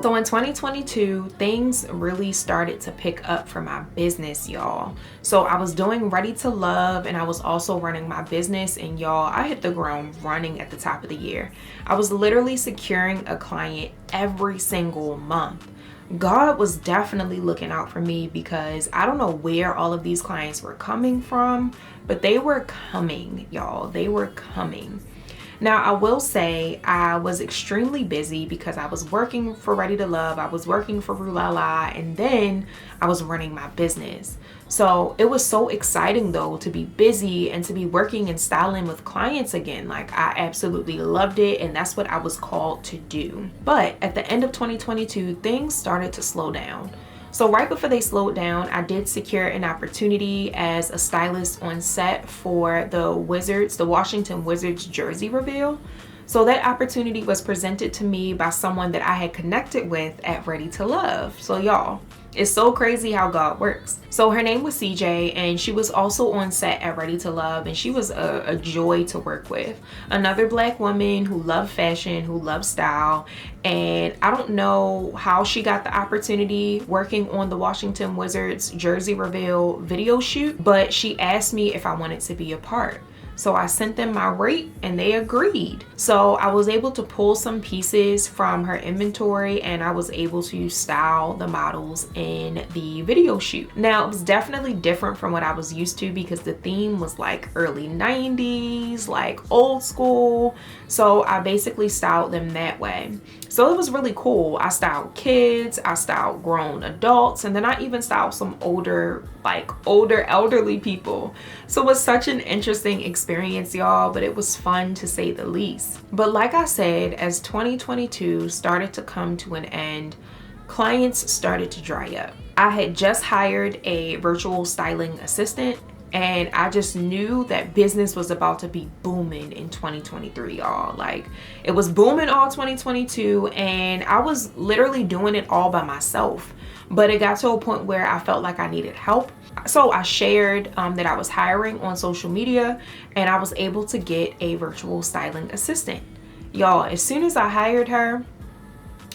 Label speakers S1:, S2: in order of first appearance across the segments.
S1: So in 2022, things really started to pick up for my business, y'all. So I was doing Ready to Love and I was also running my business, and y'all, I hit the ground running at the top of the year. I was literally securing a client every single month. God was definitely looking out for me because I don't know where all of these clients were coming from, but they were coming, y'all. They were coming. Now, I will say I was extremely busy because I was working for Ready to Love, I was working for Rue La La, and then I was running my business. So it was so exciting though to be busy and to be working and styling with clients again. Like, I absolutely loved it, and that's what I was called to do. But at the end of 2022, things started to slow down. So right before they slowed down, I did secure an opportunity as a stylist on set for the Washington Wizards jersey reveal. So that opportunity was presented to me by someone that I had connected with at Ready to Love. So y'all, it's so crazy how God works. So her name was CJ, and she was also on set at Ready to Love, and she was a joy to work with. Another Black woman who loved fashion, who loved style, and I don't know how she got the opportunity working on the Washington Wizards jersey reveal video shoot, but she asked me if I wanted to be a part. So I sent them my rate and they agreed. So I was able to pull some pieces from her inventory and I was able to style the models in the video shoot. Now, it was definitely different from what I was used to because the theme was like early 90s, like old school. So I basically styled them that way. So it was really cool. I styled kids, I styled grown adults, and then I even styled some older elderly people. So it was such an interesting experience, y'all, but it was fun to say the least. But like I said, as 2022 started to come to an end, clients started to dry up. I had just hired a virtual styling assistant, and I just knew that business was about to be booming in 2023, y'all. Like, it was booming all 2022, and I was literally doing it all by myself. But it got to a point where I felt like I needed help. So I shared that I was hiring on social media, and I was able to get a virtual styling assistant. Y'all, as soon as I hired her,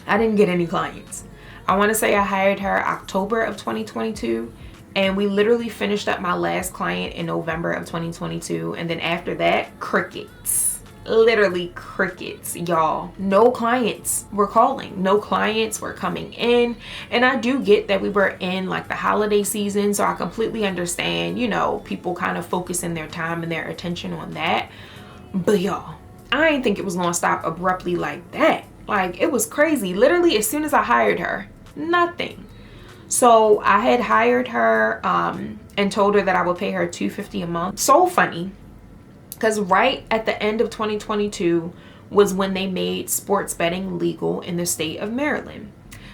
S1: I didn't get any clients. I want to say I hired her October of 2022, and we literally finished up my last client in November of 2022. And then after that, crickets. Literally crickets, y'all. No clients were calling, no clients were coming in. And I do get that we were in like the holiday season, so I completely understand, you know, people kind of focusing their time and their attention on that. But y'all, I didn't think it was gonna stop abruptly like that. Like, it was crazy. Literally, as soon as I hired her, nothing. So I had hired her and told her that I would pay her $250 a month. So funny, because right at the end of 2022 was when they made sports betting legal in the state of Maryland.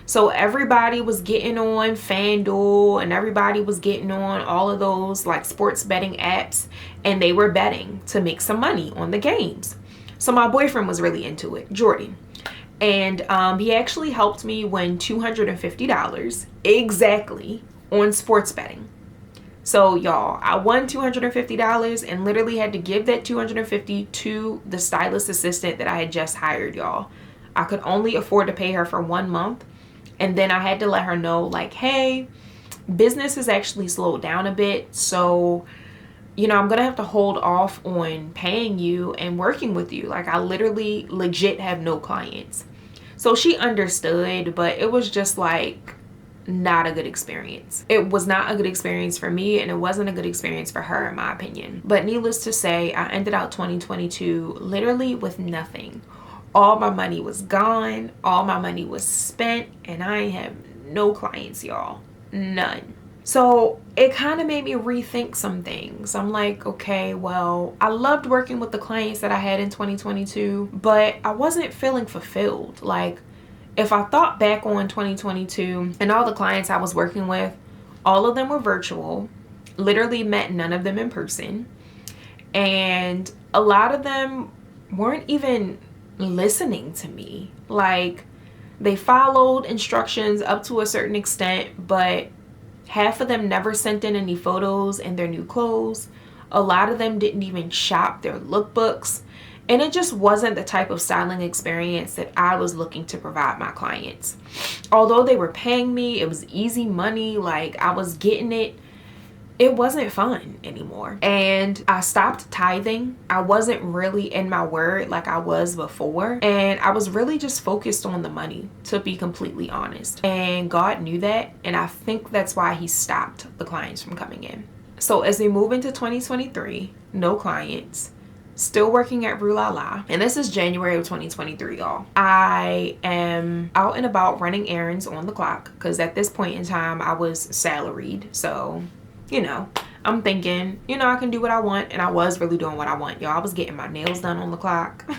S1: So everybody was getting on FanDuel and everybody was getting on all of those like sports betting apps, and they were betting to make some money on the games. So my boyfriend was really into it, Jordan. And he actually helped me win $250 exactly on sports betting. So y'all, I won $250 and literally had to give that $250 to the stylist assistant that I had just hired, y'all. I could only afford to pay her for 1 month. And then I had to let her know, like, hey, business has actually slowed down a bit. So, you know, I'm going to have to hold off on paying you and working with you. Like, I literally legit have no clients. So she understood, but it was just like not a good experience. It was not a good experience for me, and it wasn't a good experience for her, in my opinion. But needless to say, I ended out 2022 literally with nothing. All my money was gone, all my money was spent, and I have no clients, y'all. None. So it kind of made me rethink some things. I'm like, okay, well, I loved working with the clients that I had in 2022, but I wasn't feeling fulfilled. Like, if I thought back on 2022 and all the clients I was working with, all of them were virtual, literally met none of them in person. And a lot of them weren't even listening to me. Like, they followed instructions up to a certain extent, but half of them never sent in any photos in their new clothes. A lot of them didn't even shop their lookbooks. And it just wasn't the type of styling experience that I was looking to provide my clients. Although they were paying me, it was easy money, like I was getting it. It wasn't fun anymore. And I stopped tithing. I wasn't really in my word like I was before. And I was really just focused on the money, to be completely honest. And God knew that. And I think that's why he stopped the clients from coming in. So as we move into 2023, no clients. Still working at Rue La La. And this is January of 2023, y'all. I am out and about running errands on the clock. Because at this point in time, I was salaried. So you know, I'm thinking, I can do what I want. And I was really doing what I want, y'all. I was getting my nails done on the clock. I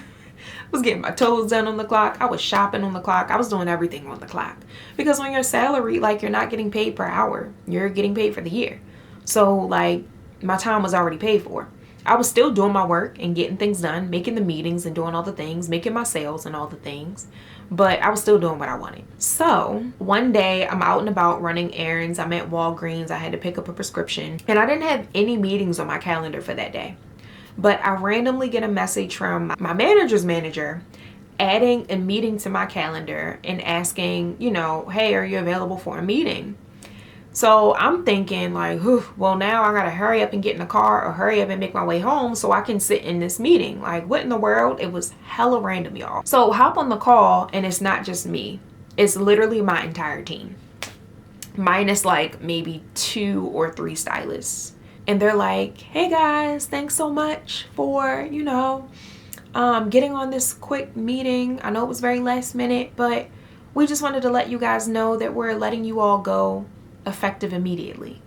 S1: was getting my toes done on the clock. I was shopping on the clock. I was doing everything on the clock. Because when you're salaried, like, you're not getting paid per hour. You're getting paid for the year. So, like, my time was already paid for. I was still doing my work and getting things done, making the meetings and doing all the things, making my sales and all the things. But I was still doing what I wanted. So one day I'm out and about running errands. I'm at Walgreens. I had to pick up a prescription. And I didn't have any meetings on my calendar for that day. But I randomly get a message from my manager's manager adding a meeting to my calendar and asking, hey, are you available for a meeting? So I'm thinking like, well, now I gotta hurry up and get in the car or hurry up and make my way home so I can sit in this meeting. Like, what in the world? It was hella random, y'all. So hop on the call and it's not just me. It's literally my entire team. Minus like maybe 2 or 3 stylists. And they're like, hey guys, thanks so much for, getting on this quick meeting. I know it was very last minute, but we just wanted to let you guys know that we're letting you all go. Effective immediately.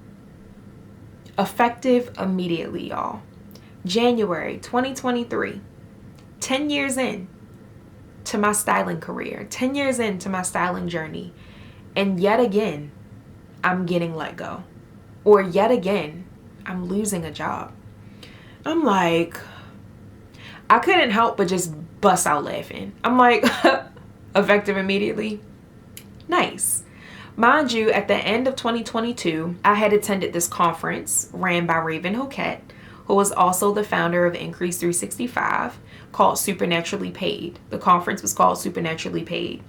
S1: Effective immediately, y'all. January 2023. 10 years in to my styling career. 10 years into my styling journey. And yet again, I'm getting let go. Or yet again, I'm losing a job. I'm like, I couldn't help but just bust out laughing. I'm like, effective immediately? Nice. Mind you, at the end of 2022, I had attended this conference ran by Raven Hoquette, who was also the founder of Increase 365, called Supernaturally Paid. The conference was called Supernaturally Paid.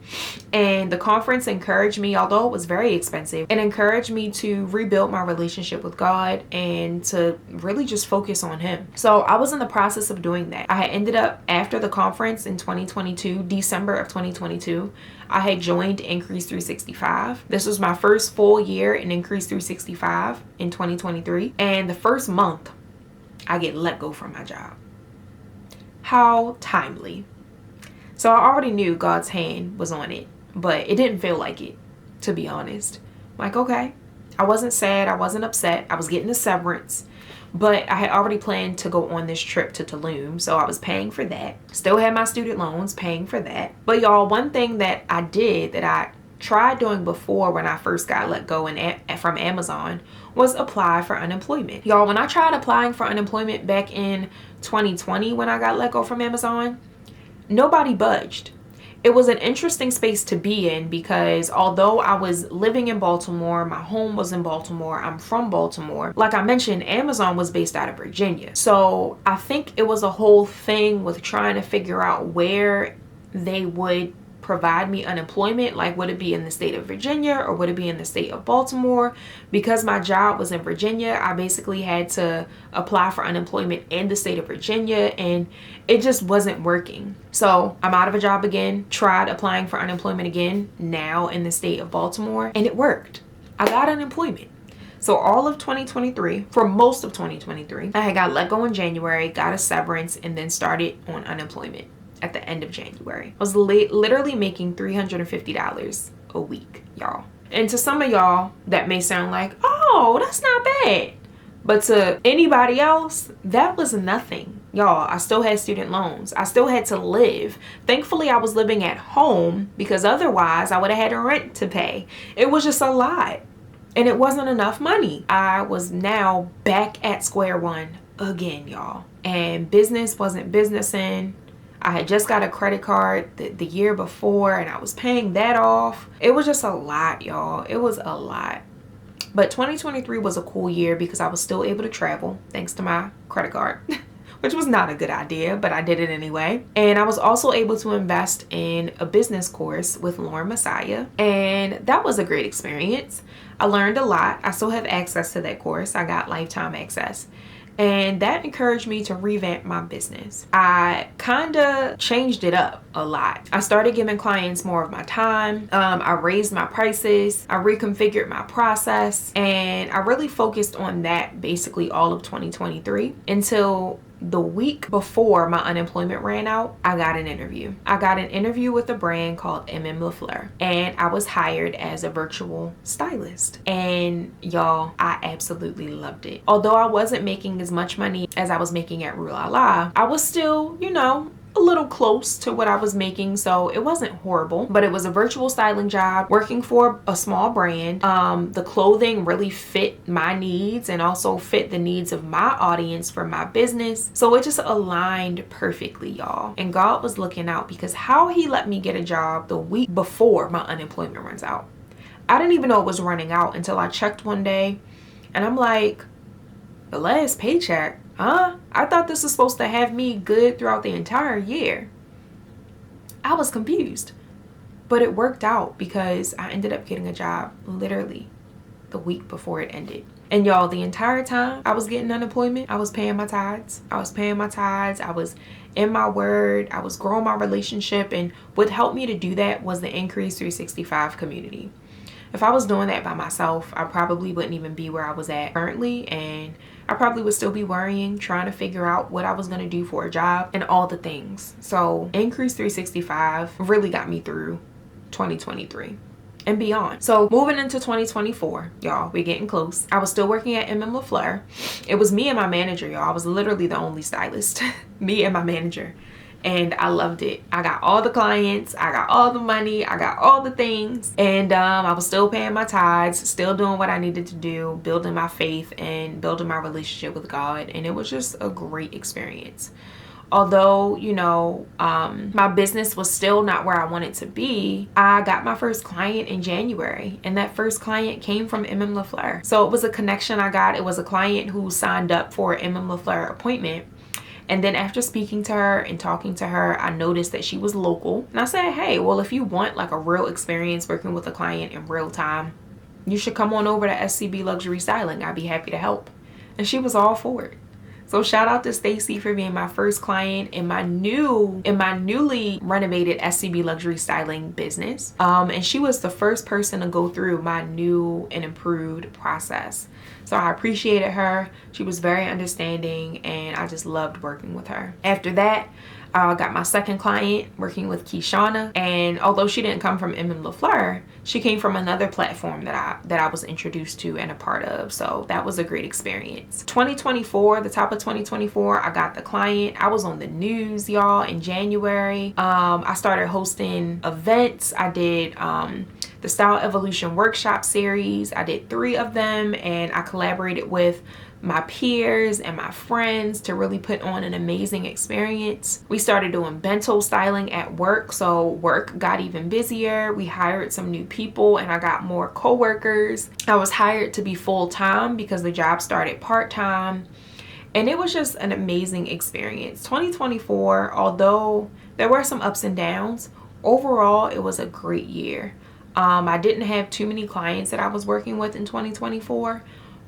S1: And the conference encouraged me, although it was very expensive, it encouraged me to rebuild my relationship with God and to really just focus on him. So I was in the process of doing that. I had ended up, after the conference in 2022, December of 2022, I had joined Increase 365. This was my first full year in Increase 365 in 2023. And the first month, I get let go from my job. How timely. So I already knew God's hand was on it, but it didn't feel like it, to be honest. Like, okay, I wasn't sad, I wasn't upset, I was getting a severance, but I had already planned to go on this trip to Tulum, so I was paying for that. Still had my student loans, paying for that. But y'all, one thing that I did that I tried doing before when I first got let go from Amazon was apply for unemployment. Y'all, when I tried applying for unemployment back in 2020 when I got let go from Amazon, nobody budged. It was an interesting space to be in because although I was living in Baltimore, my home was in Baltimore, I'm from Baltimore. Like I mentioned, Amazon was based out of Virginia. So I think it was a whole thing with trying to figure out where they would provide me unemployment. Like, would it be in the state of Virginia or would it be in the state of Baltimore? Because my job was in Virginia, I basically had to apply for unemployment in the state of Virginia, and it just wasn't working. So I'm out of a job again, tried applying for unemployment again, now in the state of Baltimore, and it worked. I got unemployment. So all of 2023, for most of 2023, I had got let go in January, got a severance, and then started on unemployment at the end of January. I was literally making $350 a week, y'all. And to some of y'all, that may sound like, oh, that's not bad. But to anybody else, that was nothing. Y'all, I still had student loans. I still had to live. Thankfully, I was living at home because otherwise I would have had a rent to pay. It was just a lot. And it wasn't enough money. I was now back at square one again, y'all. And business wasn't businessing. I had just got a credit card the year before and I was paying that off. It was just a lot, y'all. It was a lot. But 2023 was a cool year because I was still able to travel thanks to my credit card. which was not a good idea, but I did it anyway. And I was also able to invest in a business course with Lauren Messiah, and that was a great experience. I learned a lot. I still have access to that course. I got lifetime access. And that encouraged me to revamp my business. I kind of changed it up a lot. I started giving clients more of my time. I raised my prices. I reconfigured my process. And I really focused on that basically all of 2023 until the week before my unemployment ran out. I got an interview. I got an interview with a brand called LaFleur, and I was hired as a virtual stylist. And y'all, I absolutely loved it. Although I wasn't making as much money as I was making at Rue La La, I was still, a little close to what I was making, so it wasn't horrible. But it was a virtual styling job working for a small brand. The clothing really fit my needs and also fit the needs of my audience for my business, so it just aligned perfectly, y'all. And God was looking out, because how he let me get a job the week before my unemployment runs out. I didn't even know it was running out until I checked one day, and I'm like, the last paycheck? Huh? I thought this was supposed to have me good throughout the entire year. I was confused, but it worked out because I ended up getting a job literally the week before it ended. And y'all, the entire time I was getting unemployment, I was paying my tithes. I was in my word. I was growing my relationship. And what helped me to do that was the Increase 365 community. If I was doing that by myself, I probably wouldn't even be where I was at currently, and I probably would still be worrying, trying to figure out what I was going to do for a job and all the things. So Increase 365 really got me through 2023 and beyond. So moving into 2024, y'all, we're getting close. I was still working at LaFleur. It was me and my manager, y'all. I was literally the only stylist, me and my manager. And I loved it. I got all the clients, I got all the money, I got all the things. And I was still paying my tithes, still doing what I needed to do, building my faith and building my relationship with God. And it was just a great experience. Although, my business was still not where I wanted to be, I got my first client in January, and that first client came from LaFleur. So it was a connection I got. It was a client who signed up for an LaFleur appointment. And then after speaking to her and talking to her, I noticed that she was local. And I said, hey, well, if you want like a real experience working with a client in real time, you should come on over to SCB Luxury Styling. I'd be happy to help. And she was all for it. So shout out to Stacy for being my first client in my newly renovated SCB Luxury Styling business. And she was the first person to go through my new and improved process. So I appreciated her. She was very understanding, and I just loved working with her. After that, I got my second client working with Kishana, and although she didn't come from LaFleur, she came from another platform that I was introduced to and a part of. So that was a great experience. 2024, the top of 2024, I got the client. I was on the news, y'all, in January. I started hosting events. I did the Style Evolution Workshop series. I did 3 of them, and I collaborated with my peers and my friends to really put on an amazing experience. We started doing bento styling at work, so work got even busier. We hired some new people, and I got more co-workers. I was hired to be full-time because the job started part-time, and it was just an amazing experience. 2024, although there were some ups and downs, overall it was a great year. I didn't have too many clients that I was working with in 2024,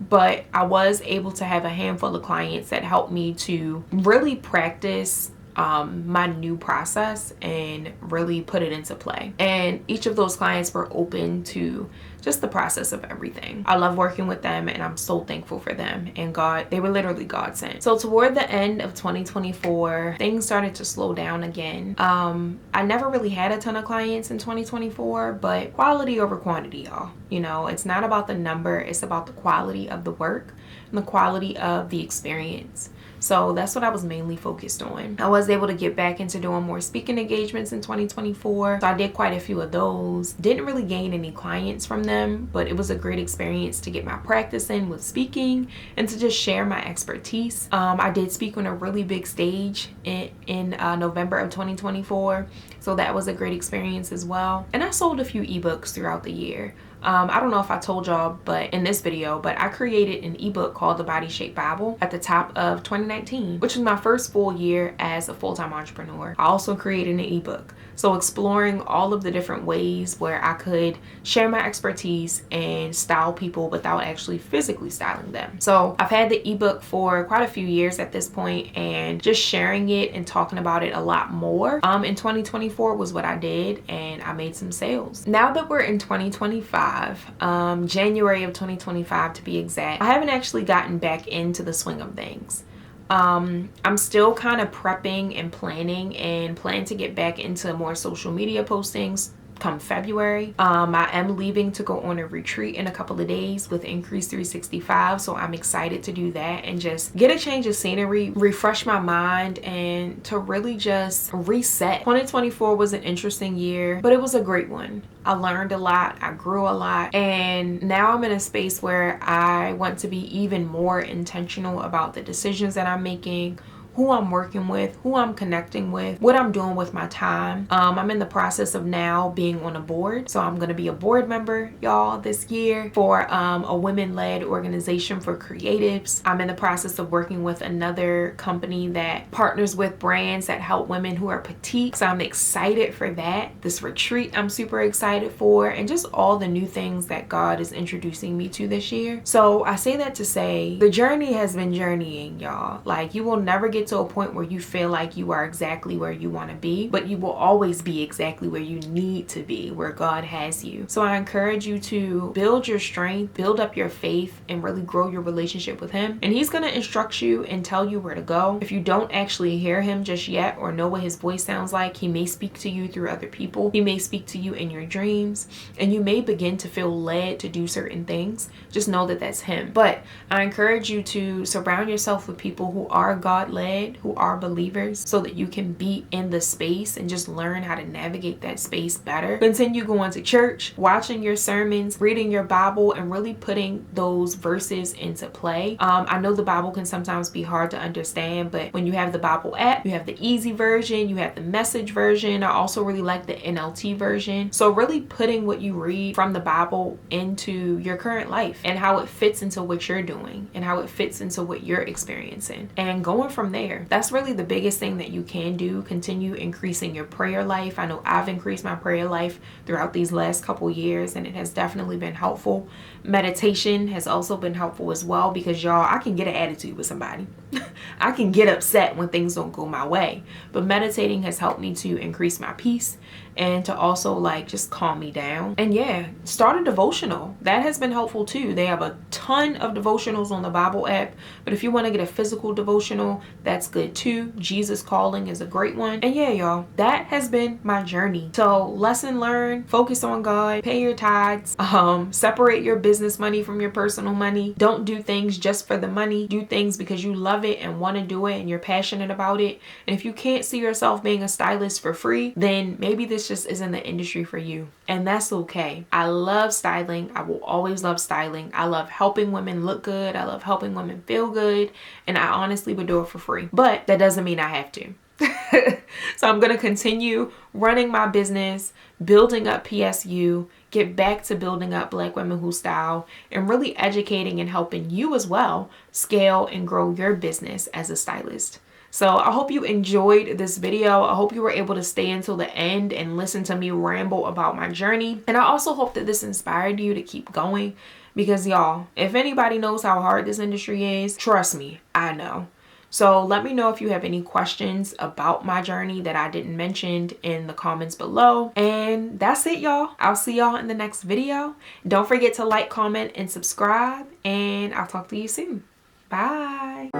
S1: but I was able to have a handful of clients that helped me to really practice my new process and really put it into play. And each of those clients were open to just the process of everything. I love working with them, and I'm so thankful for them. And God, they were literally God sent. So toward the end of 2024, things started to slow down again. I never really had a ton of clients in 2024, but quality over quantity, y'all. It's not about the number, it's about the quality of the work and the quality of the experience. So that's what I was mainly focused on. I was able to get back into doing more speaking engagements in 2024. So I did quite a few of those. Didn't really gain any clients from them, but it was a great experience to get my practice in with speaking and to just share my expertise. I did speak on a really big stage in November of 2024. So that was a great experience as well. And I sold a few ebooks throughout the year. I don't know if I told y'all, but in this video, but I created an ebook called The Body Shape Bible at the top of 2019, which was my first full year as a full-time entrepreneur. I also created an ebook. So exploring all of the different ways where I could share my expertise and style people without actually physically styling them. So I've had the ebook for quite a few years at this point, and just sharing it and talking about it a lot more in 2024 was what I did, and I made some sales. Now that we're in 2025, January of 2025 to be exact, I haven't actually gotten back into the swing of things. I'm still kind of prepping and planning and plan to get back into more social media postings come February. I am leaving to go on a retreat in a couple of days with Increase 365, so I'm excited to do that and just get a change of scenery, refresh my mind, and to really just reset. 2024 was an interesting year, but it was a great one. I learned a lot, I grew a lot, and now I'm in a space where I want to be even more intentional about the decisions that I'm making, who I'm working with, who I'm connecting with, what I'm doing with my time. I'm in the process of now being on a board. So I'm gonna be a board member, y'all, this year for a women-led organization for creatives. I'm in the process of working with another company that partners with brands that help women who are petite. So I'm excited for that. This retreat I'm super excited for, and just all the new things that God is introducing me to this year. So I say that to say the journey has been journeying, y'all. Like, you will never get to a point where you feel like you are exactly where you want to be, but you will always be exactly where you need to be, where God has you. So I encourage you to build your strength, build up your faith, and really grow your relationship with Him. And He's going to instruct you and tell you where to go. If you don't actually hear Him just yet or know what His voice sounds like, He may speak to you through other people. He may speak to you in your dreams, and you may begin to feel led to do certain things. Just know that that's Him. But I encourage you to surround yourself with people who are God-led, who are believers, so that you can be in the space and just learn how to navigate that space better. Continue going to church, watching your sermons, reading your Bible, and really putting those verses into play. I know the Bible can sometimes be hard to understand, but when you have the Bible app, you have the easy version, you have the message version. I also really like the NLT version. So really putting what you read from the Bible into your current life and how it fits into what you're doing and how it fits into what you're experiencing, and going from there. That's really the biggest thing that you can do. Continue increasing your prayer life. I know I've increased my prayer life throughout these last couple years, and it has definitely been helpful. Meditation has also been helpful as well, because y'all, I can get an attitude with somebody. I can get upset when things don't go my way, but meditating has helped me to increase my peace and to also like just calm me down. And yeah, start a devotional. That has been helpful too. They have a ton of devotionals on the Bible app, but if you want to get a physical devotional, that's good too. Jesus Calling is a great one. And yeah, y'all, that has been my journey. So lesson learned, focus on God, pay your tithes, separate your business money from your personal money. Don't do things just for the money. Do things because you love it and want to do it and you're passionate about it. And if you can't see yourself being a stylist for free, then maybe this just isn't the industry for you, and that's okay. I love styling. I will always love styling. I love helping women look good. I love helping women feel good, and I honestly would do it for free, but that doesn't mean I have to. So I'm going to continue running my business, building up PSU, get back to building up Black Women Who Style, and really educating and helping you as well scale and grow your business as a stylist. So I hope you enjoyed this video. I hope you were able to stay until the end and listen to me ramble about my journey. And I also hope that this inspired you to keep going, because y'all, if anybody knows how hard this industry is, trust me, I know. So let me know if you have any questions about my journey that I didn't mention in the comments below. And that's it, y'all. I'll see y'all in the next video. Don't forget to like, comment, and subscribe, and I'll talk to you soon. Bye.